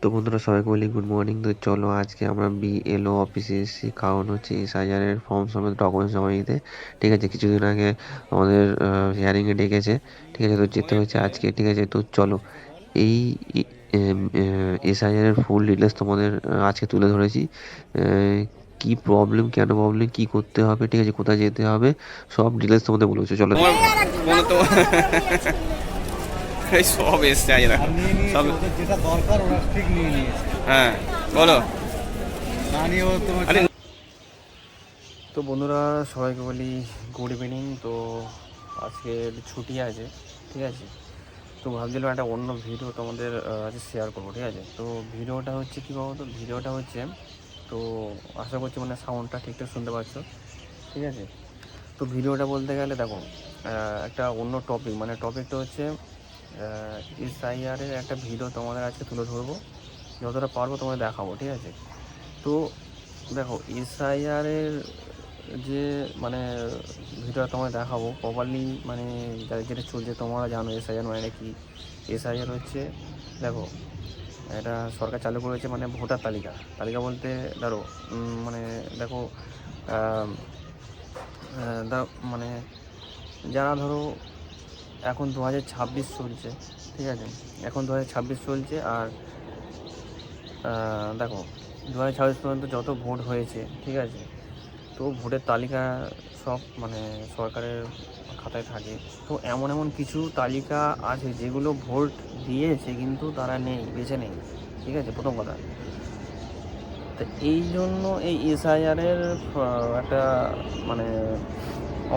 তো বন্ধুরা সবাইকে বলি গুড মর্নিং। তো চলো আজকে আমরা বিএলও অফিসে এসেছি, কারণ হচ্ছে এসআইআর ফর্ম সমেত ডকুমেন্টস জমা দিতে। ঠিক আছে, কিছুদিন আগে আমাদের হিয়ারিংয়ে ডেকেছে। ঠিক আছে, তো যেতে হচ্ছে আজকে। ঠিক আছে, তো চলো এই এসআইআর ফুল ডিটেলস তোমাদের আজকে তুলে ধরেছি। কি প্রবলেম, কেন প্রবলেম, কি করতে হবে, ঠিক আছে, কোথায় যেতে হবে, সব ডিটেলস তোমাদের বলেছে। চলো তোমার ফোনে তো এই সব এসছে আজ দেখো আর নিয়ে নিয়েছে সব। ওদের যেটা দরকার ওরা ঠিক নিয়ে নিয়েছে, হ্যাঁ বলো। না নিয়ে ও তোমার আরে তো বন্ধুরা সবাইকে বলি গুড ইভিনিং। তো আজকে ছুটি আছে, ঠিক আছে। তো ভাবছিলাম একটা অন্য ভিডিও তোমাদের আজকে শেয়ার করবো, ঠিক আছে। তো ভিডিওটা হচ্ছে কী বলবো, তো ভিডিওটা হচ্ছে, তো আশা করছি মানে সাউন্ডটা ঠিকঠাক শুনতে পাচ্ছ, ঠিক আছে। তো ভিডিওটা বলতে গেলে দেখো একটা অন্য টপিক, মানে টপিকটা হচ্ছে এসআইআরের একটা ভিডিও তোমাদের আজকে তুলে ধরবো, যতটা পারবো তোমাদের দেখাবো, ঠিক আছে। তো দেখো এসআইআরের যে মানে ভিডিওটা তোমায় দেখাবো প্রপারলি, মানে যেটা চলছে তোমরা জানো এসআইআর মানে কি। এসআইআর হচ্ছে দেখো এটা সরকার চালু করেছে, মানে ভোটার তালিকা তালিকা বলতে ধরো মানে দেখো আহ, মানে যারা ধরো এখন 2026 চলছে, ঠিক আছে। এখন 2026 চলছে আর দেখো 2026 পর্যন্ত যত ভোট হয়েছে, ঠিক আছে। তো ভোটের তালিকা সব মানে সরকারের খাতায় থাকে। তো এমন এমন কিছু তালিকা আছে যেগুলো ভোট দিয়েছে কিন্তু তারা নেই, বেঁচে নেই, ঠিক আছে, প্রথম কথা। তো এই জন্য এই এসআইআরের একটা মানে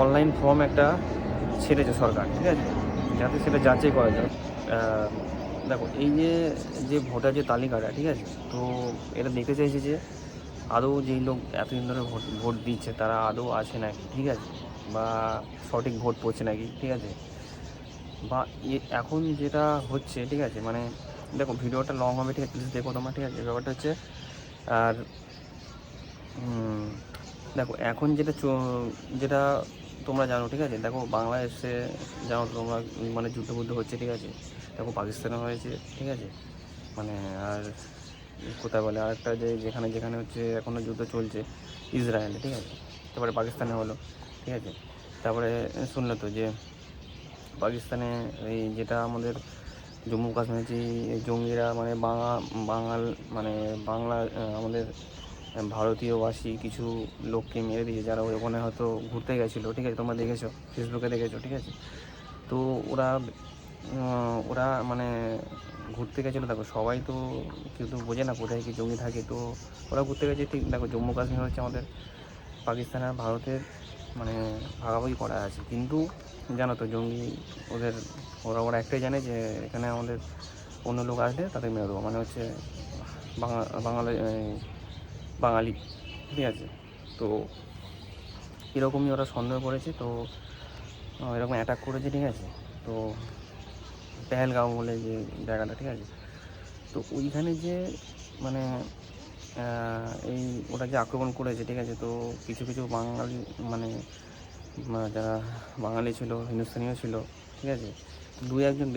অনলাইন ফর্ম একটা ছেড়েছে সরকার, ঠিক আছে, যাতে সেটা যাচাই করা যায়। দেখো এই যে যে ভোটার যে তালিকাটা, ঠিক আছে, তো এটা দেখতে চাইছে যে আদৌ যেই লোক এতদিন ধরে ভোট ভোট দিচ্ছে তারা আদৌ আছে নাকি, ঠিক আছে, বা সঠিক ভোট পড়ছে নাকি, ঠিক আছে। বা এখন যেটা হচ্ছে, ঠিক আছে, মানে দেখো ভিডিওটা লং হবে, ঠিক আছে, প্লিজ দেখো তোমরা, ঠিক আছে। ব্যাপারটা হচ্ছে আর দেখো এখন যেটা তোমরা জানো, ঠিক আছে। দেখো বাংলাদেশে জানো তোমরা মানে যুদ্ধ হচ্ছে, ঠিক আছে। দেখো পাকিস্তানে হয়েছে, ঠিক আছে, মানে আর কোথায় বলে আরেকটা যেখানে যেখানে হচ্ছে এখনও যুদ্ধ চলছে ইসরায়েলে, ঠিক আছে। তারপরে পাকিস্তানে হলো, ঠিক আছে। তারপরে শুনলে তো যে পাকিস্তানে এই যেটা আমাদের জম্মু কাশ্মীরে যে জঙ্গিরা মানে বাঙাল মানে বাংলা আমাদের ভারতীয়বাসী কিছু লোককে মেরে দিয়েছে, যারা ওখানে হয়তো ঘুরতে গেছিলো, ঠিক আছে, তোমরা দেখেছো, ফেসবুকে দেখেছো, ঠিক আছে। তো ওরা ওরা মানে ঘুরতে গেছিলো, দেখো সবাই তো কেউ তো বোঝে না কোথায় কি জঙ্গি থাকে। তো ওরা ঘুরতে গেছে, ঠিক দেখো জম্মু কাশ্মীর হচ্ছে আমাদের পাকিস্তান আর ভারতের মানে ভাগাভাগি করা আছে, কিন্তু জানো তো জঙ্গি ওদের ওরা ওরা একটাই জানে যে এখানে আমাদের অন্য লোক আসলে তাদের মেরে দেবো, মানে হচ্ছে বাঙালি বাঙালি, ঠিক আছে। তো এরকমই ওরা সন্দেহ করেছে, তো এরকম অ্যাটাক করেছে, ঠিক আছে। তো পেহেলগাঁও বলে যে জায়গাটা, ঠিক আছে। তো ওইখানে যে মানে এই ওরা যে আক্রমণ করেছে, ঠিক আছে। তো কিছু কিছু বাঙালি মানে যারা বাঙালি ছিল, হিন্দুস্তানিও ছিল, ঠিক আছে। দু একজন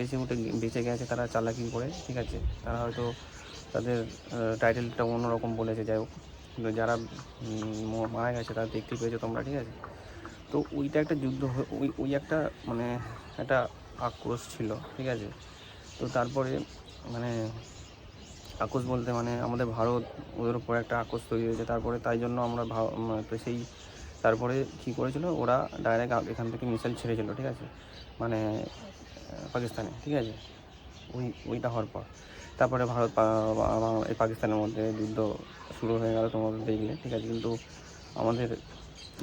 বেঁচে গেছে তারা চালাকি করে, ঠিক আছে। তারা হয়তো তাদের টাইটেলটা অন্যরকম বলেছে, যাই হোক। কিন্তু যারা মারা গেছে তারা দেখতে পেয়েছো তোমরা, ঠিক আছে। তো ওইটা একটা যুদ্ধ ওই ওই একটা মানে একটা আক্রোশ ছিল, ঠিক আছে। তো তারপরে মানে আক্রোশ বলতে মানে আমাদের ভারত ওদের উপরে একটা আক্রোশ তৈরি হয়েছে। তারপরে তাই জন্য আমরা তো সেই তারপরে কী করেছিল ওরা ডাইরেক্ট এখান থেকে মিসাইল ছেড়েছিল, ঠিক আছে, মানে পাকিস্তানে, ঠিক আছে। ওইটা হওয়ার পর তারপরে ভারত এই পাকিস্তানের মধ্যে যুদ্ধ শুরু হয়ে গেল, তোমাদের দেখলে, ঠিক আছে। কিন্তু আমাদের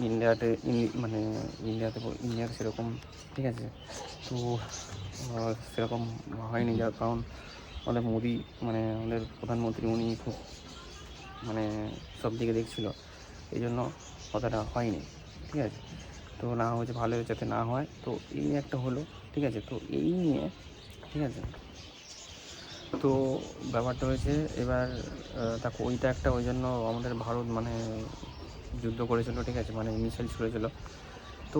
ইন্ডিয়াতে মানে ইন্ডিয়াতে সেরকম, ঠিক আছে। তো সেরকম হয়নি, যার কারণ আমাদের মোদি মানে আমাদের প্রধানমন্ত্রী উনি খুব মানে সব দিকে দেখছিল, এই জন্য কথাটা হয়নি, ঠিক আছে। তো না হয়েছে ভালো হয়েছে, যাতে না হয়। তো এই একটা হলো, ঠিক আছে। তো এই নিয়ে, ঠিক আছে। তো ব্যাপারটা হয়েছে এবার দেখো ওইটা একটা ওই জন্য আমাদের ভারত মানে যুদ্ধ করেছিল, ঠিক আছে, মানে মিসাইল ছুড়েছিল। তো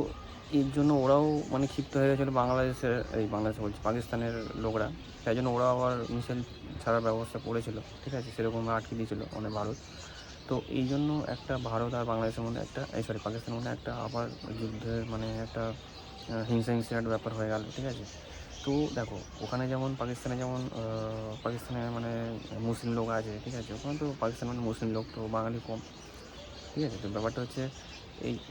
এর জন্য ওরাও মানে ক্ষিপ্ত হয়ে গেছিলো বাংলাদেশ বলছি পাকিস্তানের লোকরা, তাই জন্য ওরা আবার মিসাইল ছাড়ার ব্যবস্থা করেছিল, ঠিক আছে, সেরকম আটকে দিয়েছিল মানে ভারত। তো এই জন্য একটা ভারত আর বাংলাদেশের মধ্যে পাকিস্তানের মধ্যে একটা আবার যুদ্ধের মানে একটা হিংসা একটা ব্যাপার হয়ে গেল, ঠিক আছে। তো দেখো ওখানে যেমন পাকিস্তানে মানে মুসলিম লোক আছে, ঠিক আছে, ওখানে তো পাকিস্তান মানে মুসলিম লোক তো বাঙালি কম, ঠিক আছে। তো ব্যাপারটা হচ্ছে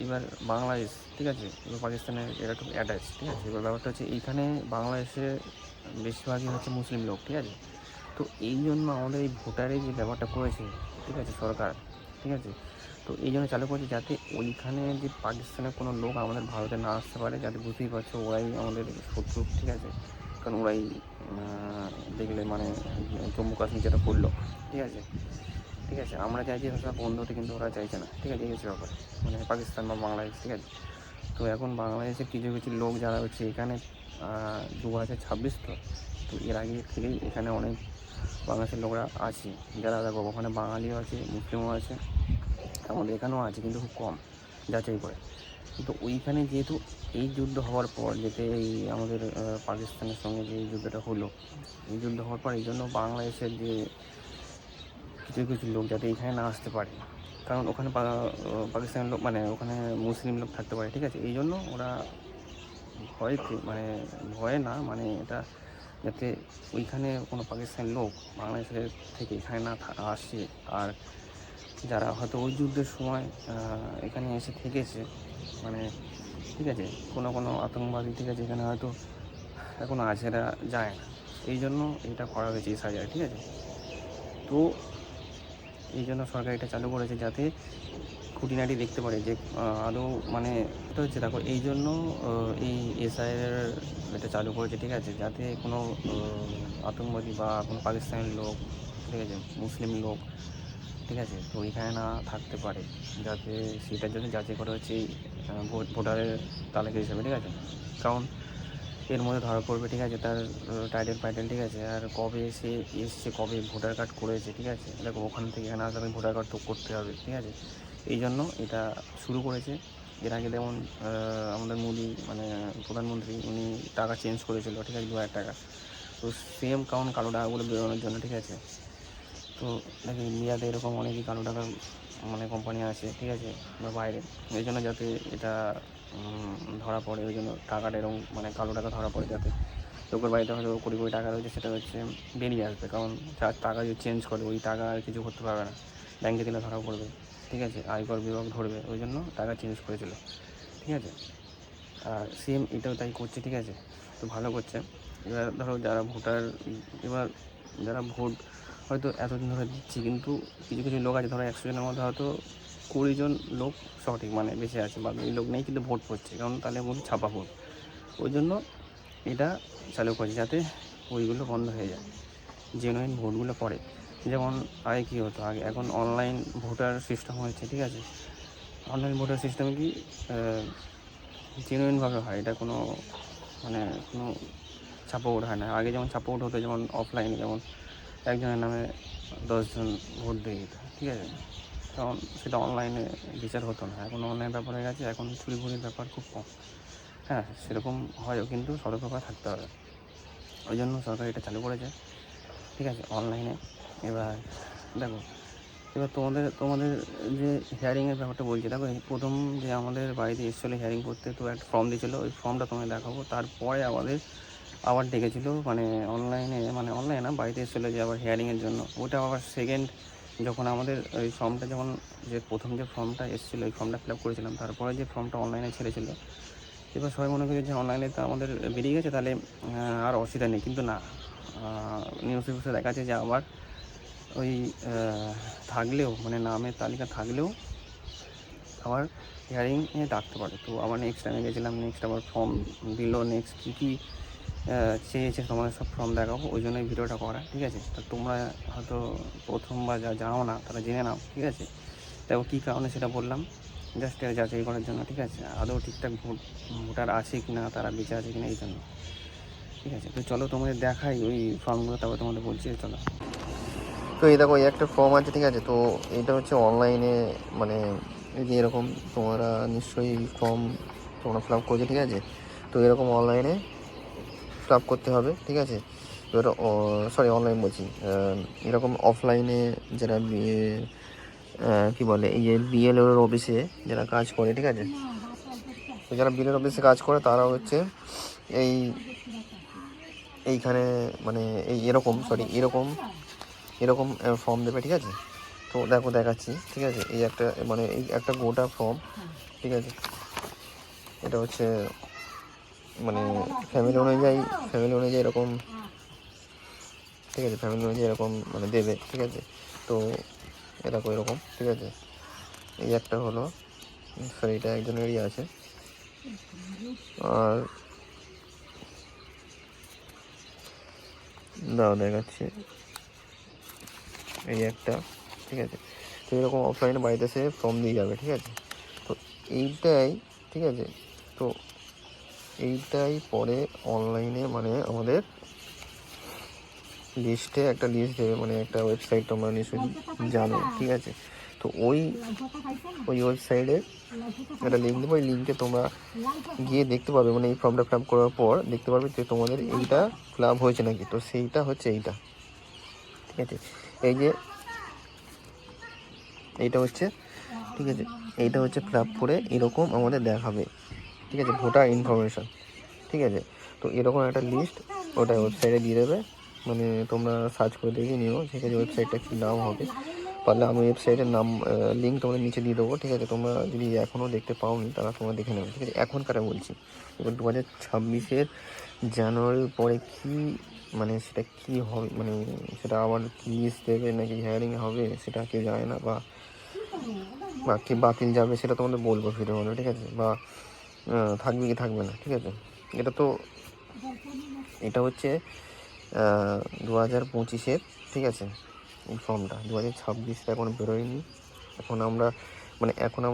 এবার বাংলাদেশ, ঠিক আছে, এবার পাকিস্তানের এরা একটু অ্যাটাচ, ঠিক আছে। এবার ব্যাপারটা হচ্ছে এইখানে বাংলাদেশে বেশিরভাগই হচ্ছে মুসলিম লোক, ঠিক আছে। তো এই জন্য আমাদের এই ভোটারের যে ব্যাপারটা করেছে, ঠিক আছে, সরকার, ঠিক আছে, তো এই জন্য চালু করেছে যাতে ওইখানে যে পাকিস্তানের কোনো লোক আমাদের ভারতে না আসতে পারে, যাতে বুঝতেই পারছো ওরাই আমাদের শত্রু, ঠিক আছে, কারণ ওরাই দেখলে মানে জম্মু কাশ্মীর যেটা করলো, ঠিক আছে, ঠিক আছে, আমরা চাইছি সব বন্ধ হতে, কিন্তু ওরা চাইছে না, ঠিক আছে, এই হচ্ছে ব্যাপার মানে পাকিস্তান বা বাংলাদেশ, ঠিক আছে। তো এখন বাংলাদেশের কিছু কিছু লোক যারা হচ্ছে এখানে 2026 তো এর আগে থেকেই এখানে অনেক বাংলাদেশের লোকরা আছে, যারা দেখো ওখানে বাঙালিও আছে, মুসলিমও আছে, আমাদের এখানেও আছে, কিন্তু খুব কম যাচাই করে। কিন্তু ওইখানে যেহেতু এই যুদ্ধ হওয়ার পর এই আমাদের পাকিস্তানের সঙ্গে যে এই যুদ্ধটা হলো, এই যুদ্ধ হওয়ার পর এই জন্য বাংলাদেশের যে কিছু কিছু লোক যাতে এখানে না আসতে পারে, কারণ ওখানে পাকিস্তানের লোক মানে ওখানে মুসলিম লোক থাকতে পারে, ঠিক আছে, এই জন্য ওরা ভয়ে না মানে এটা যাতে ওইখানে কোনো পাকিস্তানি লোক বাংলাদেশের থেকে এখানে না আসে। আর যারা হয়তো ওই যুদ্ধের সময় এখানে এসে থেকেছে মানে, ঠিক আছে, কোনো আতঙ্কবাদী, ঠিক আছে, এখানে হয়তো এখন আছে, এরা যায় না, এই জন্য এটা করা হয়েছে এই সাজায়, ঠিক আছে। তো এই জন্য সরকার এটা চালু করেছে যাতে খুঁটিনাটি দেখতে পারে যে আদৌ মানে এটা হচ্ছে দেখো এই জন্য এই এসআইয়ের এটা চালু করেছে, ঠিক আছে, যাতে কোনো আতঙ্কবাদী বা কোনো পাকিস্তানের লোক, ঠিক আছে, মুসলিম লোক, ঠিক আছে, তো এখানে না থাকতে পারে, যাতে সেটার জন্য যাচাই করা হচ্ছে এই ভোটারের তালিকা হিসেবে, ঠিক আছে। কারণ এর মধ্যে ধরা পড়বে, ঠিক আছে, তার টাইটেল, ঠিক আছে, আর কবে এসছে কবে ভোটার কার্ড করেছে, ঠিক আছে, দেখো ওখান থেকে এখানে আসলে ভোটার কার্ড তো করতে হবে, ঠিক আছে, এই জন্য এটা শুরু করেছে। এর আগে যেমন আমাদের মোদি মানে প্রধানমন্ত্রী উনি টাকা চেঞ্জ করেছিল, ঠিক আছে, 2000 টাকা, তো সেম কালো টাকাগুলো বেরোনোর জন্য, ঠিক আছে। তো দেখি ইন্ডিয়াতে এরকম অনেকই কালো টাকা মানে কোম্পানি আছে, ঠিক আছে, বা বাইরে, এই জন্য যাতে এটা ধরা পড়ে, ওই জন্য টাকাটা এরকম মানে কালো টাকা ধরা পড়ে, যাতে লোকের বাড়িতে হয়তো কোটি কোটি টাকা রয়েছে সেটা হচ্ছে বেরিয়ে আসবে, কারণ যার টাকা যদি চেঞ্জ করে ওই টাকা আর কিছু করতে পারবে না, ব্যাংকে দিলে ধরা পড়বে, ঠিক আছে, আয়কর বিভাগ ধরবে, ওই জন্য টাকা চেঞ্জ করেছিল, ঠিক আছে। আর সেম এটাও তাই করছে, ঠিক আছে, তো ভালো করছে। এবার ধরো যারা ভোট হয়তো এতদিন ধরে দিচ্ছি, কিন্তু কিছু কিছু লোক আছে ধরো 100 জনের মধ্যে হয়তো 20 জন লোক সঠিক মানে বেঁচে আছে, বা এই লোক নেই কিন্তু ভোট পড়ছে, কারণ তাহলে মধ্যে ছাপা ভোট, ওই জন্য এটা চালু করছে যাতে ওইগুলো বন্ধ হয়ে যায়, জেনুইন ভোটগুলো পড়ে। যেমন আগে কী হতো, এখন অনলাইন ভোটার সিস্টেম হয়েছে, ঠিক আছে, অনলাইন ভোটার সিস্টেমে কি জেনুইনভাবে হয়, এটা কোনো ছাপা ভোট হয় না। আগে যেমন ছাপা ভোট হতো, যেমন অফলাইনে যেমন একজনের নামে 10 জন ভোট দিয়ে দিত, ঠিক আছে, কারণ সেটা অনলাইনে বিচার হতো না, এখন অনলাইন ব্যাপার হয়ে গেছে, এখন চুরিভুরির ব্যাপার খুব কম, হ্যাঁ, সেরকম হয়ও, কিন্তু সতর্কতা থাকতে হবে, ওই জন্য সরকার এটা চালু করেছে, ঠিক আছে, অনলাইনে। এবার দেখো তোমাদের যে হিয়ারিংয়ের ব্যাপারটা বলছি, দেখো প্রথম যে আমাদের বাড়িতে এসেছিলো হিয়ারিং করতে, তো একটা ফর্ম দিয়েছিলো, ওই ফর্মটা তোমায় দেখাবো। তারপরে আবার ডেকেছিলো মানে অনলাইনে না, বাড়িতে এসেছিলো যে আবার হিয়ারিংয়ের জন্য, ওটা আবার সেকেন্ড যখন আমাদের ওই ফর্মটা যখন প্রথম যে ফর্মটা এসেছিলো ওই ফর্মটা ফিল আপ করেছিলাম, তারপরে যে ফর্মটা অনলাইনে ছেড়েছিলো, এবার সবাই মনে করি যে অনলাইনে তো আমাদের বেরিয়ে গেছে, তাহলে আর অসুবিধা নেই, কিন্তু না, নিউজে দেখা যাচ্ছে যে আবার ওই থাকলেও মানে নামের তালিকা থাকলেও আবার হিয়ারিংয়ে ডাকতে পারে। তো আবার নেক্সট টাইমে গেছিলাম, নেক্সট আবার ফর্ম দিল, নেক্সট কী চেয়েছে তোমাদের সব ফর্ম দেখাবো, ওই জন্যই ভিডিওটা করা, ঠিক আছে। তো তোমরা হয়তো প্রথমবার জানো না, তারা জেনে নাও, ঠিক আছে। দেখো কী কারণে সেটা বললাম, জাস্ট এটা যাচাই করার জন্য, ঠিক আছে, আদৌ ঠিকঠাক ভোটার আছে কি না, তারা বেঁচে আছে কি না, এই জন্য, ঠিক আছে। তো চলো তোমাদের দেখাই ওই ফর্মগুলো, তারপর তোমাদের বলছি, চলো। তো এই দেখো এই একটা ফর্ম আছে, ঠিক আছে, তো এটা হচ্ছে অনলাইনে মানে এই যে এরকম তোমরা নিশ্চয়ই ফর্ম তোমরা ফিল আপ করছো, ঠিক আছে। তো এরকম অনলাইনে ফিল আপ করতে হবে, ঠিক আছে। এবার সরি অনলাইন বলছি, এরকম অফলাইনে যারা কী বলে এই যে বিএলওর অফিসে যারা কাজ করে, ঠিক আছে। তো যারা বিএলওর অফিসে কাজ করে তারা হচ্ছে এইখানে মানে এরকম এরকম ফর্ম দেবে, ঠিক আছে। তো দেখো দেখাচ্ছি, ঠিক আছে। এই একটা মানে এই একটা গোটা ফর্ম, ঠিক আছে। এটা হচ্ছে মানে ফ্যামিলি অনুযায়ী এরকম, ঠিক আছে। ফ্যামিলি অনুযায়ী এরকম মানে দেবে, ঠিক আছে। তো এরকম এরকম, ঠিক আছে। এই একটা হলো, সরি এটা একজনেরই আছে। আর দাও দেখাচ্ছি, এই একটা, ঠিক আছে। তো এরকম অফলাইনে বাড়িতে এসে ফর্ম দিয়ে যাবে, ঠিক আছে। তো এইটাই, ঠিক আছে। তো এইটাই পরে অনলাইনে মানে আমাদের লিস্টে একটা লিস্ট দেবে, মানে একটা ওয়েবসাইট তোমরা নিশ্চয়ই জানো, ঠিক আছে। তো ওই ওয়েবসাইটে একটা লিঙ্ক দেবো, ওই লিঙ্কে তোমরা গিয়ে দেখতে পাবে, মানে এই ফর্মটা ফিল আপ করার পর দেখতে পারবে যে তোমাদের এইটা ফিল আপ হয়েছে নাকি। তো সেইটা হচ্ছে এইটা, ঠিক আছে। এই যে এইটা হচ্ছে, ঠিক আছে। এইটা হচ্ছে ফিল আপ করে এরকম আমাদের দেখাবে, ঠিক আছে, ভোটার ইনফরমেশান, ঠিক আছে। তো এরকম একটা লিস্ট ওটা ওয়েবসাইটে দিয়ে দেবে, মানে তোমরা সার্চ করে দেখে নিও, ঠিক আছে, ওয়েবসাইটটা কী নাম হবে। পারলে আমি ওয়েবসাইটের নাম লিঙ্ক তোমাদের নিচে দিয়ে দেবো, ঠিক আছে। তোমরা যদি এখনও দেখতে পাওনি তারা তোমরা দেখে নেবে, ঠিক আছে। এখনকার বলছি, এবার 2026 জানুয়ারির পরে কি মানে সেটা কি হবে, মানে সেটা আবার কি লিস্ট দেবে নাকি হিয়ারিং হবে সেটা কেউ জানে না, বা কি বাতিল যাবে সেটা তোমাদের বলবো ভিডিও হলে, ঠিক আছে। বা থাকবে কি থাকবে না, ঠিক আছে। এটা হচ্ছে 2025-এর, ঠিক আছে। এই ফর্মটা 2026 এখন বেরোয়নি। এখন আমরা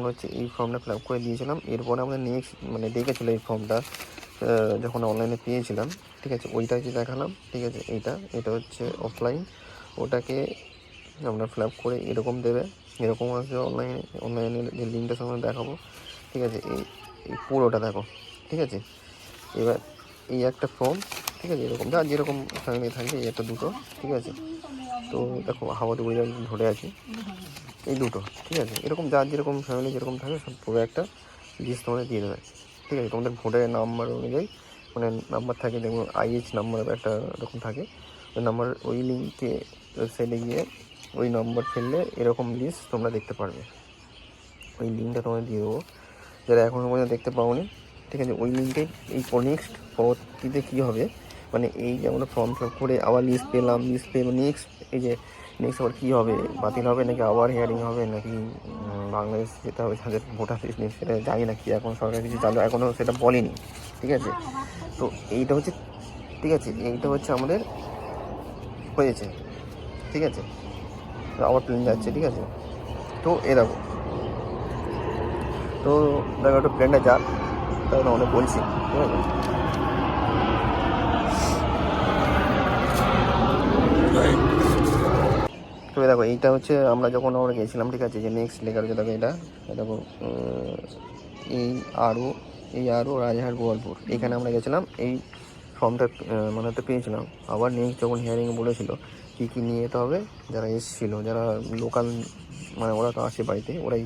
হচ্ছে এই ফর্মটা ফিল আপ করে দিয়েছিলাম। এরপরে আমরা নেক্সট মানে দেখেছিলো এই ফর্মটা যখন অনলাইনে পেয়েছিলাম, ঠিক আছে, ওইটাই যে দেখালাম, ঠিক আছে। এটা হচ্ছে অফলাইন, ওটাকে আমরা ফিল আপ করে এরকম দেবে, এরকম আসবে অনলাইনের যে লিঙ্কটা সামনে দেখাবো, ঠিক আছে। এই পুরোটা দেখো, ঠিক আছে। এবার এই একটা ফর্ম, ঠিক আছে, এরকম যা যেরকম ফ্যামিলি থাকবে এই একটা দুটো, ঠিক আছে। তো দেখো হাওয়াতে উড়ে ধরে আছে এই দুটো, ঠিক আছে। এরকম যার যেরকম ফ্যামিলি যেরকম থাকে সব পুরো একটা লিস্ট তোমাদের দিয়ে দেবে, ঠিক আছে। তোমাদের ভোটের নাম্বার অনুযায়ী মানে নাম্বার থাকে, দেখুন আইএইচ নাম্বার একটা এরকম থাকে, ওই নাম্বার ওই লিঙ্কে ওয়েবসাইটে গিয়ে ওই নাম্বার ফেললে এরকম লিস্ট তোমরা দেখতে পারবে। ওই লিঙ্কটা তোমাদের দিয়ে দেবো যারা এখনও পর্যন্ত দেখতে পাওনি, ঠিক আছে। ওই লিঙ্কে এই নেক্সট পরবর্তীতে কী হবে, মানে এই যে আমরা ফর্ম ফিল আপ করে আবার লিস্ট পেয়ে নেক্সট এই যে নেক্সট আবার কী হবে, বাতিল হবে নাকি আবার হিয়ারিং হবে নাকি বাংলাদেশ যেতে হবে যাদের ভোটার লিস্ট নেই সেটা জানি না কি, এখন সরকার কিছু চালু এখনও সেটা বলেনি, ঠিক আছে। তো এইটা হচ্ছে, ঠিক আছে, এইটা হচ্ছে আমাদের হয়েছে, ঠিক আছে। আবার প্লেন যাচ্ছে, ঠিক আছে। তো দেখো, তো দেখো একটু প্লেনটা যাক, তাহলে অনেক বলছি, ঠিক আছে। তো দেখো এইটা হচ্ছে আমরা গেছিলাম, ঠিক আছে, যে নেক্সট লেখার হচ্ছে দেখো এটা দেখো এই আরও রাজারহাট গোপালপুর, এখানে আমরা গেছিলাম এই ফর্মটা মানে তো পেয়েছিলাম। আবার নেক্সট যখন হিয়ারিংয়ে বলেছিল কী কী নিয়ে যেতে হবে, যারা এসেছিলো যারা লোকাল মানে ওরা তো আসে বাড়িতে, ওরাই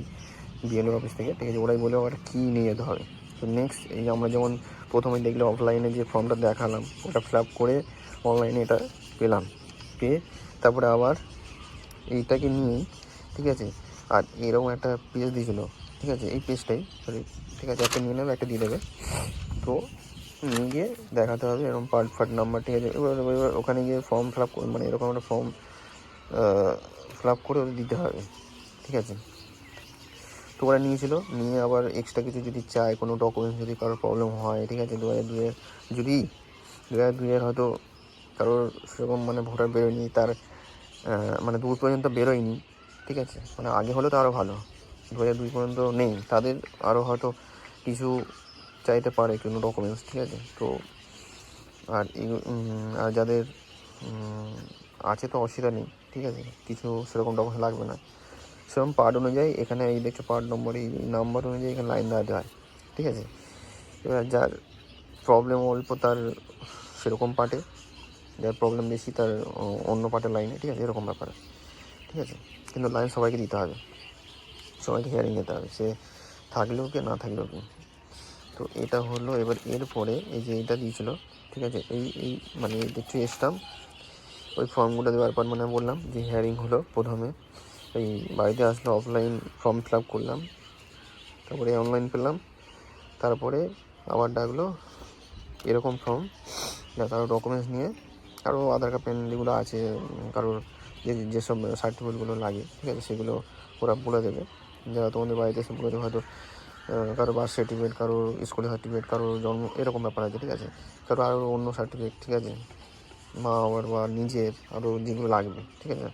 বিএলও অফিস থেকে, ঠিক আছে, ওরাই বলে ওটা কী নিয়ে যেতে হবে। তো নেক্সট এই আমরা যেমন প্রথমে দেখলে অফলাইনে যে ফর্মটা দেখালাম ওটা ফিল আপ করে অনলাইনে এটা পেয়ে তারপরে আবার এইটাকে নিয়েই, ঠিক আছে। আর এরকম একটা পেজ দিয়েছিলো, ঠিক আছে, এই পেজটাই সরি, ঠিক আছে, একটা নিয়ে নেবে একটা দিয়ে দেবে। তো নিয়ে গিয়ে দেখাতে হবে এরকম পার্ট নাম্বার, ঠিক আছে। এবার ওখানে গিয়ে ফর্ম ফিল আপ মানে এরকম একটা ফর্ম ফিল আপ করে ওদের দিতে হবে, ঠিক আছে। তো ওরা নিয়ে আবার এক্সট্রা কিছু যদি চায় কোনো ডকুমেন্টস যদি কারোর প্রবলেম হয়, ঠিক আছে, 2002-এর যদি 2002-এর হয়তো কারোর সেরকম মানে ভোটার বেরোয়নি, তার মানে 2 পর্যন্ত বেরোয়নি, ঠিক আছে, মানে আগে হলে তো আরও ভালো, 2002 পর্যন্ত নেই তাদের আরও হয়তো কিছু চাইতে পারে কোনো ডকুমেন্টস, ঠিক আছে। তো আর যাদের আছে তো অসুবিধা নেই, ঠিক আছে, কিছু সেরকম ডকুমেন্টস লাগবে না। সেরকম পার্ট অনুযায়ী এখানে এই দেখছো পার্ট নম্বর এই নাম্বার অনুযায়ী এখানে লাইন দেওয়া হয়, ঠিক আছে। এবার যার প্রবলেম অল্প তার সেরকম পার্টে, যার প্রবলেম বেশি তার অন্য পার্টের লাইনে, ঠিক আছে, এরকম ব্যাপার, ঠিক আছে। কিন্তু লাইন সবাইকে দিতে হবে, সবাইকে হিয়ারিং যেতে হবে, সে থাকলেও কি না থাকলেও কি। তো এটা হলো। এবার এরপরে এই যে এটা দিয়েছিল, ঠিক আছে, এই মানে এই যে স্টাম্প, ওই ফর্মগুলো দেওয়ার পর মানে বললাম যে হিয়ারিং হলো, প্রথমে এই বাড়িতে আসলো, অফলাইন ফর্ম ফিল আপ করলাম, তারপরে অনলাইন পেলাম, তারপরে আবার ডাকলো এরকম ফর্ম, কারো ডকুমেন্টস নিয়ে, কারো আধার কার্ড প্যান যেগুলো আছে, কারোর যেসব সার্টিফিকেটগুলো লাগে, ঠিক আছে, সেগুলো ওরা বলে দেবে, যারা তোমাদের বাড়িতে এসে বলে দেবে। হয়তো কারো বার্থ সার্টিফিকেট, কারো স্কুলের সার্টিফিকেট, কারো জন্ম, এরকম ব্যাপার আছে, ঠিক আছে, কারো আরও অন্য সার্টিফিকেট, ঠিক আছে, মা বাবার বা নিজের আরও যেগুলো লাগবে, ঠিক আছে,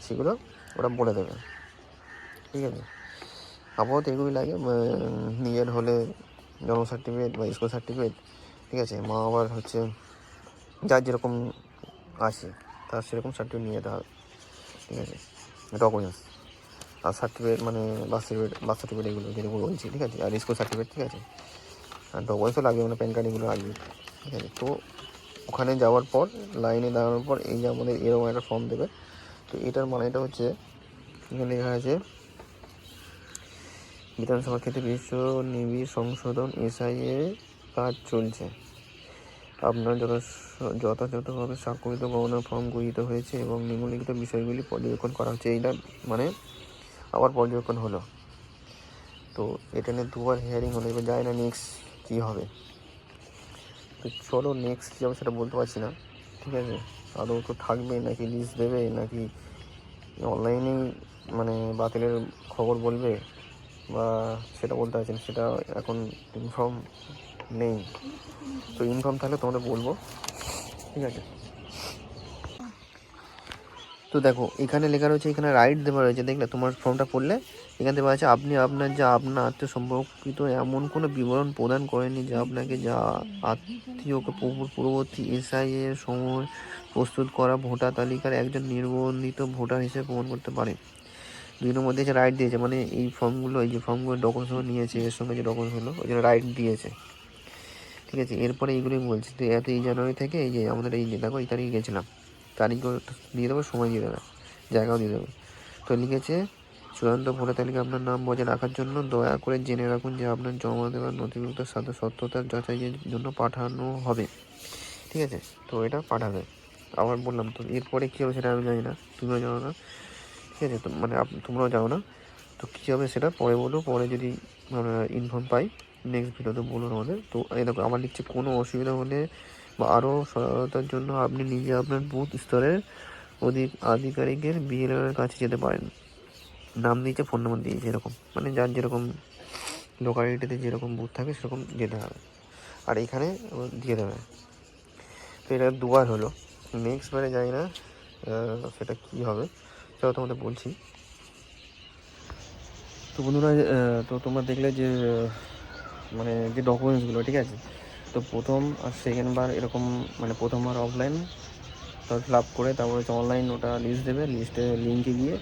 সেগুলো ওরা বলে দেবে, ঠিক আছে। আপাতত এগুলোই লাগে, নিজের হলে জন্ম সার্টিফিকেট বা স্কুল সার্টিফিকেট, ঠিক আছে, মা বাবার হচ্ছে যার যেরকম আছে তার সেরকম সার্টিফিকেট নিয়ে যেতে হবে, ঠিক আছে, ডকুমেন্টস। আর সার্টিফিকেট মানে বার্থ সার্টিফিকেট এগুলো যেগুলো বলছি, ঠিক আছে, আর স্কুল সার্টিফিকেট, ঠিক আছে, আর ডকুমেন্টসও লাগবে, মানে প্যান কার্ড এগুলো লাগবে, ঠিক আছে। তো ওখানে যাওয়ার পর লাইনে দাঁড়ানোর পর এই যে আমাদের এরকম একটা ফর্ম দেবে। তো এটার মানেটা হচ্ছে, এখানে লেখা আছে বিধানসভা ক্ষেত্রে বিশ্ব নিবিড় সংশোধন এসআইএ কাজ চলছে, আপনার যথাযথভাবে স্বাক্ষরিত গণনা ফর্ম গৃহীত হয়েছে এবং নিম্নলিখিত বিষয়গুলি পর্যবেক্ষণ করা হচ্ছে। এইটা মানে আবার পর্যবেক্ষণ হলো। তো এটা নিয়ে দুবার হিয়ারিং হলো, এবার যায় না নেক্সট কী হবে। তো চলো নেক্সট কী হবে সেটা বলতে পারছি না, ঠিক আছে। আদৌ তো থাকবে নাকি লিস্ট দেবে নাকি অনলাইনেই মানে বাতিলের খবর বলবে, বা সেটা বলতে পারছি না, সেটা এখন ইনফর্ম নেই। তো ইনফর্ম থাকলে তোমাদের বলবো, ঠিক আছে। তো দেখো এখানে লেখা রয়েছে, এখানে রাইট দেওয়া রয়েছে, দেখলে তোমার ফর্মটা পড়লে এখানে দেওয়া আছে আপনি আপনার আত্মীয় সম্পর্কিত এমন কোনো বিবরণ প্রদান করেননি যা আপনাকে আত্মীয়কে পূর্ববর্তী এসআই এর সময় প্রস্তুত করা ভোটার তালিকার একজন নির্বন্ধিত ভোটার হিসেবে প্রমাণ করতে পারে। দুইটার মধ্যে যে রাইট দিয়েছে, মানে এই ফর্মগুলো, এই যে ফর্মগুলো ডকুমেন্টসগুলো নিয়েছে, এর সঙ্গে যে ডকুমেন্টস হলো ওই জন্য রাইট দিয়েছে, ঠিক আছে। এরপরে এইগুলোই বলছি, তো এই জানুয়ারি থেকে এই যে আমাদের এই যে দেখো এই তারিখে গেছিলাম, তারিখও দিয়ে দেবো, সময় দিয়ে দেবে, জায়গাও দিয়ে দেবে। তো লিখেছে চূড়ান্ত ভোটার তালিকা আপনার নাম বজায় রাখার জন্য দয়া করে জেনে রাখুন যে আপনার জমা দেওয়ার নথিভুক্তের সাথে সত্যতার যাচাইয়ের জন্য পাঠানো হবে, ঠিক আছে। তো এটা পাঠাবে। আবার বললাম, তো এরপরে কী হবে সেটা আমি জানি না, তুমিও জানো না, ঠিক আছে। তো মানে তোমরাও জানো না, তো কী হবে সেটা পরে বলো, পরে যদি আমরা ইনফর্ম পাই নেক্সট ভিডিওতে বলুন আমাদের। তো এই দেখো আমার লিখছে কোনো অসুবিধা হলে বা আরও সহায়তার জন্য আপনি নিজে আপনার বুথ স্তরের আধিকারিকের বিএলওর কাছে যেতে পারেন। নাম দিয়েছে, ফোন নাম্বার দিয়েছে, এরকম মানে যার যেরকম লোকালিটিতে যেরকম বুথ থাকে সেরকম যেতে হবে, আর এখানে দিয়ে দেবে। তো এটা দুবার হলো, নেক্সট বারে যাই না সেটা কী হবে সেটা তোমাদের বলছি। তো বন্ধুরা, তো তোমরা দেখলে যে মানে যে ডকুমেন্টসগুলো, ঠিক আছে। তো প্রথম আর সেকেন্ড বার এরকম, মানে প্রথমবার অফলাইন তারপর ফিল আপ করে, তারপর হচ্ছে অনলাইন ওটা লিস্ট দেবে, লিস্টে লিঙ্কে গিয়ে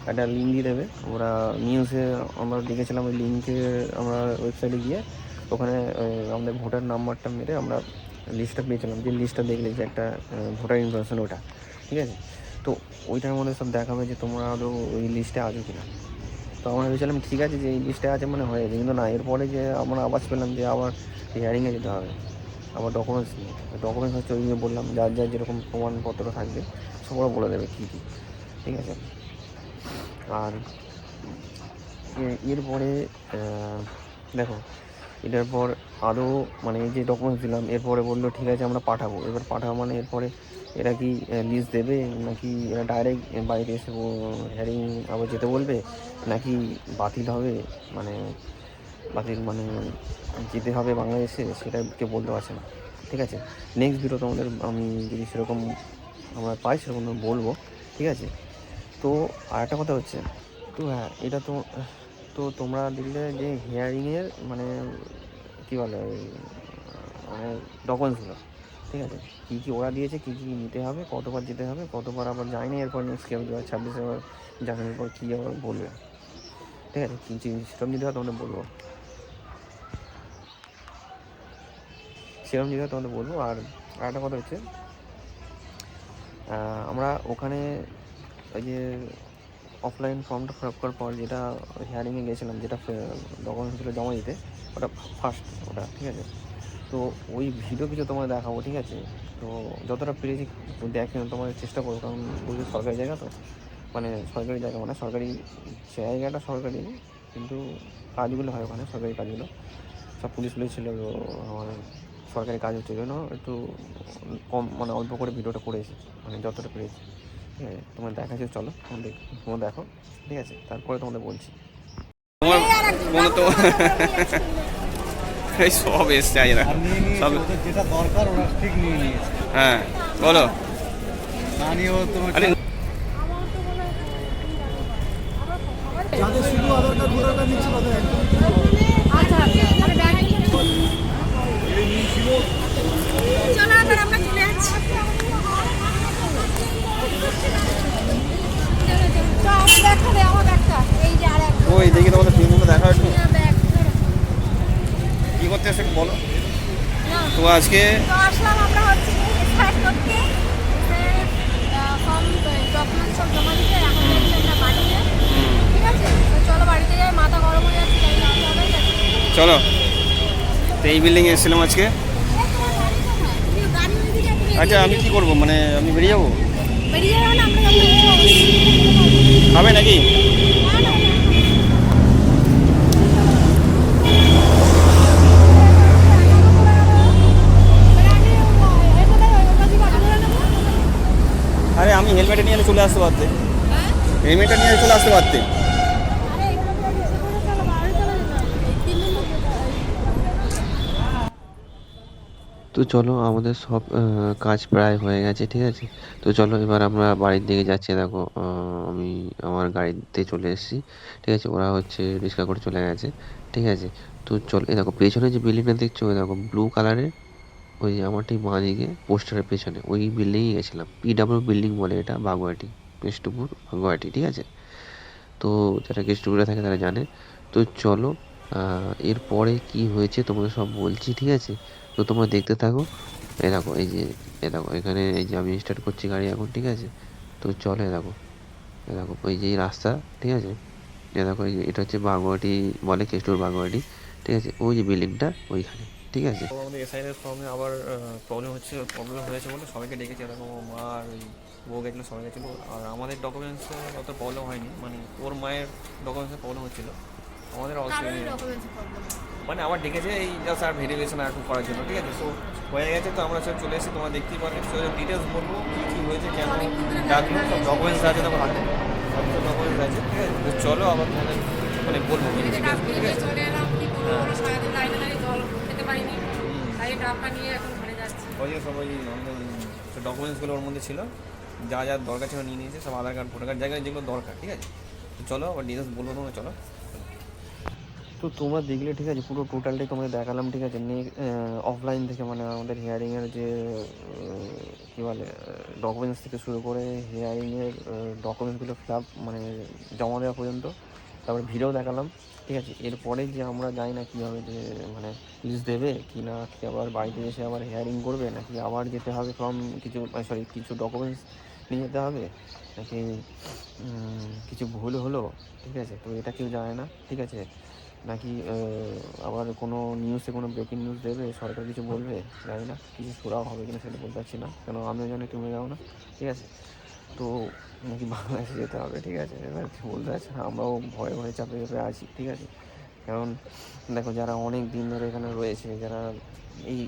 একটা লিঙ্ক দিয়ে দেবে। ওরা নিউজে আমরা দেখেছিলাম, ওই লিঙ্কে আমরা ওয়েবসাইটে গিয়ে ওখানে আমাদের ভোটার নাম্বারটা মেরে আমরা লিস্টটা পেয়েছিলাম, যে লিস্টটা দেখলে যে একটা ভোটার ইনফরমেশন ওটা, ঠিক আছে। তো ওইটার মধ্যে সব দেখাবে যে তোমরা আদৌ ওই লিস্টে আছো কিনা। তো আমরা ভেবেছিলাম ঠিক আছে যে এই লিস্টে আছে মানে হয়ে গেছে, কিন্তু না, এরপরে যে আমরা আওয়াজ পেলাম যে আবার হিয়ারিংয়ে যেতে হবে, আবার ডকুমেন্টস নিয়ে। ডকুমেন্টস হচ্ছে ওই যে বললাম, যার যার যেরকম প্রমাণপত্র থাকবে সব ওরা বলে দেবে কী কী, ঠিক আছে। আর এরপরে দেখো এটার পর আরও মানে এই যে ডকুমেন্টস দিলাম, এরপরে বললো ঠিক আছে আমরা পাঠাবো। এবার পাঠাবো মানে এরপরে এরা কি লিস্ট দেবে নাকি এরা ডাইরেক্ট বাড়িতে এসে হিয়ারিং আবার যেতে বলবে, নাকি বাতিল হবে, মানে বাতিল মানে যেতে হবে বাংলাদেশে, সেটা কেউ বলতে পারছে না, ঠিক আছে। নেক্সট ভিডিও তোমাদের আমি যদি সেরকম আমরা পাই সেরকম বলবো, ঠিক আছে। তো আর একটা কথা হচ্ছে, তো হ্যাঁ এটা তো, তো তোমরা দেখলে যে হিয়ারিংয়ের মানে কী বলে মানে ডকুমেন্টসগুলো, ঠিক আছে, কী কী ওরা দিয়েছে, কী কী নিতে হবে, কতবার যেতে হবে, কতবার আবার যায়নি, এরপর নেক্সট কী হবে 2026 আবার জানানোর পর কী আবার বলবে, ঠিক আছে। কী জিনিস সেটা নিতে হবে তোমরা বলবো। সেরকম যদি হয় তোমাদের বলবো। আর একটা কথা হচ্ছে, আমরা ওখানে ওই যে অফলাইন ফর্মটা ফিল আপ করার পর যেটা হিয়ারিংয়ে গেছিলাম, যেটা ডকুমেন্টসগুলো জমা দিতে, ওটা ফার্স্ট ওটা, ঠিক আছে। তো ওই ভিডিও কিছু তোমায় দেখাবো, ঠিক আছে। তো যতটা পেরেছি দেখে তোমার চেষ্টা করবো, কারণ বুঝতে সরকারি জায়গা তো, মানে সরকারি জায়গা, মানে সরকারি জায়গাটা সরকারি, কিন্তু কাজগুলো হয় ওখানে সরকারি কাজগুলো, সব পুলিশ ছিল। তো আমার সরকারি কাজ হচ্ছে জন্য একটু কম, মানে অল্প করে ভিডিওটা করেছি, মানে যতটা পেরেছি, ঠিক আছে। তোমার দেখাচ্ছে, চলো তোমরা দেখো, ঠিক আছে, তারপরে তোমাদের বলছি। তোমার মনে তো এই সব এসছে আজরা আর নিয়ে নিয়েছে, সব। ওদের যেটা দরকার ওরা ঠিক নিয়ে নিয়েছে। হ্যাঁ বলো। না নিয়েও তোমার আরে যাদের শুধু আধার কার্ড ভোটার কার্ড নিচ্ছে তাদের একদম আচ্ছা আচ্ছা, তাহলে ব্যাংকে চলো, আবার আমরা চলে যাচ্ছি। তো আমার ব্যাগটা দে, আমার ব্যাগটা এই যে আর একটা ওই দেখি তোমাদের টিমগুলো দেখা একটু ব্যাগ। কী করতে আসছে একটু বলো। না, তো আজকে তো আসলাম আমরা হচ্ছে স্টার্ট করতে, ফর্ম ডকুমেন্টস সব জমা দিতে। এখন যাচ্ছি আমরা বাড়িতে, ঠিক আছে। তো চলো বাড়িতে যাই, মাথা গরম হয়ে যাচ্ছে, তাই না হবে। চলো, তো এই বিল্ডিং এসেছিলাম আজকে। গাড়ি ওইদিকে, তুমি আচ্ছা আমি কি করবো, মানে আমি বেরিয়ে যাবো, বেরিয়ে যাবো না, আমরা যাবো। খাবে নাকি? না, না, না। আরে আমি হেলমেটে নিয়ে চলে আসতে পারতে, হেলমেটটা নিয়ে চলে আসতে পারতে। তো চলো, আমাদের সব কাজ প্রায় হয়ে গেছে, ঠিক আছে। তো চলো এবার আমরা বাড়ির দিকে যাচ্ছি। দেখো আমি আমার গাড়িতে চলে এসেছি, ঠিক আছে। ওরা হচ্ছে রিক্সা করে চলে গেছে, ঠিক আছে। তো চলো, এই দেখো পেছনে যে বিল্ডিংটা দেখছো, ওই দেখো ব্লু কালারের, ওই যে আমার ঠিক বাঁ দিকে পোস্টারের পেছনে ওই বিল্ডিংয়ে গেছিলাম। বিল্ডিং বলে এটা, বাগুয়াটি, কেষ্টপুর বাগুয়াটি, ঠিক আছে। তো যারা কেষ্টপুরে থাকে তারা জানে। তো চলো, এরপরে কি হয়েছে তোমাদের সব বলছি, ঠিক আছে। তো তোমরা দেখতে থাকো। এ দেখো, এই যে এ দেখো এখানে, এই যে আমি স্টার্ট করছি গাড়ি এখন, ঠিক আছে। তো চলো, এ দেখো ওই যে এই রাস্তা, ঠিক আছে। এ দেখো এই যে এটা হচ্ছে বাগুয়াটি বলে, কেষ্টপুর বাগুয়াটি, ঠিক আছে। ওই যে বিল্ডিংটা ওইখানে, ঠিক আছে। তো আমাদের এসআইএর ফর্মে আবার প্রবলেম হয়েছে বলে সবাইকে ডেকেছে। এরকম মা আর ওই বউ গেছিলো, সবাই গেছিলো। আর আমাদের ডকুমেন্টসে অত প্রবলেম হয়নি, মানে ওর মায়ের ডকুমেন্টসে প্রবলেম হচ্ছিলো, আমাদের অসুবিধা নেই। মানে আমার ডেকেছে এই জাস্ট আর ভেরিফিকেশন আর একটু করার জন্য, ঠিক আছে। সো হয়ে গেছে, তো আমরা সব চলে এসেছি, তোমরা দেখতেই পারবে। সো ডিটেলস বলবো কী কী হয়েছে, কেন ডাকলো, সব ডকুমেন্টস আছে তোমার হাতে, সব ডকুমেন্টস আছে, ঠিক আছে। তো চলো আবার তোমাদের মানে বলবো কি ডিটেলস, ঠিক আছে। ওই যে সব ওই আমাদের ডকুমেন্টসগুলো ওর মধ্যে ছিল, যা যা দরকার ছিল নিয়ে নিয়েছে, সব আধার কার্ড ভোটার কার্ড জায়গায় যেগুলো দরকার, ঠিক আছে। তো চলো আবার ডিটেলস বলবো তোমরা, চলো। তো তোমরা দেখলে, ঠিক আছে, পুরো টোটালটাই তোমাদের দেখালাম, ঠিক আছে। অফলাইন থেকে, মানে আমাদের হিয়ারিংয়ের যে কী বলে ডকুমেন্টস থেকে শুরু করে হিয়ারিংয়ের ডকুমেন্টসগুলো ফিল আপ, মানে জমা দেওয়া পর্যন্ত, তারপরে ভিডিও দেখালাম, ঠিক আছে। এরপরে যে আমরা জানি না কীভাবে, যে মানে লিস্ট দেবে কি না, কি আবার বাড়িতে এসে আবার হিয়ারিং করবে, নাকি আবার যেতে হবে ফর্ম কিছু, কিছু ডকুমেন্টস নিয়ে যেতে হবে, নাকি কিছু ভুল হলো, ঠিক আছে। তো এটা কেউ জানে না, ঠিক আছে। নাকি আবার কোনো নিউজে কোনো ব্রেকিং নিউজ দেবে, সরকার কিছু বলবে, জানি না কিছু সুরাও হবে কিনা সেটা বলতে পারছি না, কেন আমিও জানি তুমি যাও না, ঠিক আছে। তো নাকি বাংলাদেশে যেতে হবে, ঠিক আছে। এবার কিছু বলতে পারছি না, আমরাও ভয়ে ভয়ে চাপে চাপে আছি, ঠিক আছে। কারণ দেখো, যারা অনেক দিন ধরে এখানে রয়েছে, যারা এই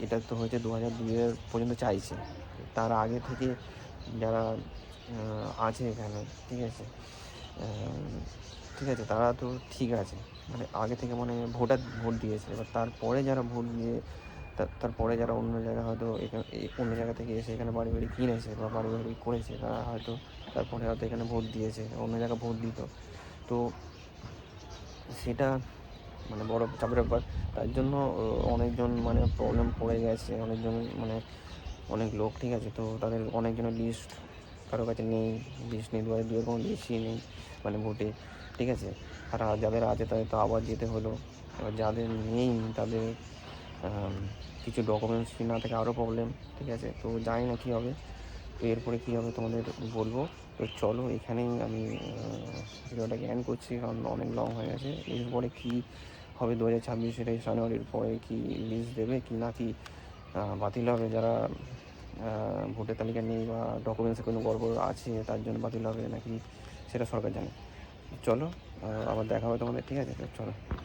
এটা তো হয়েছে 2002 পর্যন্ত চাইছে, তার আগে থেকে যারা আছে এখানে, ঠিক আছে, ঠিক আছে, তারা তো ঠিক আছে, মানে আগে থেকে, মানে ভোট দিয়েছে। এবার তারপরে যারা ভোট দিয়ে তারপরে যারা অন্য জায়গায় হয়তো এখানে অন্য জায়গা থেকে এসে এখানে বাড়ি বাড়ি কিনেছে বা বাড়ি বাড়ি করেছে, তারা হয়তো তারপরে হয়তো এখানে ভোট দিয়েছে, অন্য জায়গায় ভোট দিত। তো সেটা মানে বড় চাপের ব্যাপার। তার জন্য অনেকজন মানে প্রবলেম পড়ে গেছে, অনেকজন, মানে অনেক লোক, ঠিক আছে। তো তাদের অনেকজনের লিস্ট কারো কাছে নেই, লিস্ট নেই, দুয়ারে কোনো লিস্টই নেই, মানে ভোটে, ঠিক আছে। আর যাদের আছে তাদের তো আবার যেতে হলো। এবার যাদের নেই তাদের কিছু ডকুমেন্টস না থেকে আরও প্রবলেম, ঠিক আছে। তো জানি না কী হবে, তো এরপরে কী হবে তোমাদের বলবো। তো চলো এখানেই আমি ভিডিওটাকে এন্ড করছি, কারণ অনেক লং হয়ে গেছে। এরপরে কী হবে 2026 জানুয়ারির পরে কি লিস্ট দেবে কি না, কি বাতিল হবে, যারা ভোটের তালিকা নেই বা ডকুমেন্টসে কোনো গড়বড় আছে তার জন্য বাতিল হবে নাকি সেটা সরকার জানে। চলো আবার দেখা হবে তোমাদের, ঠিক আছে, চলো।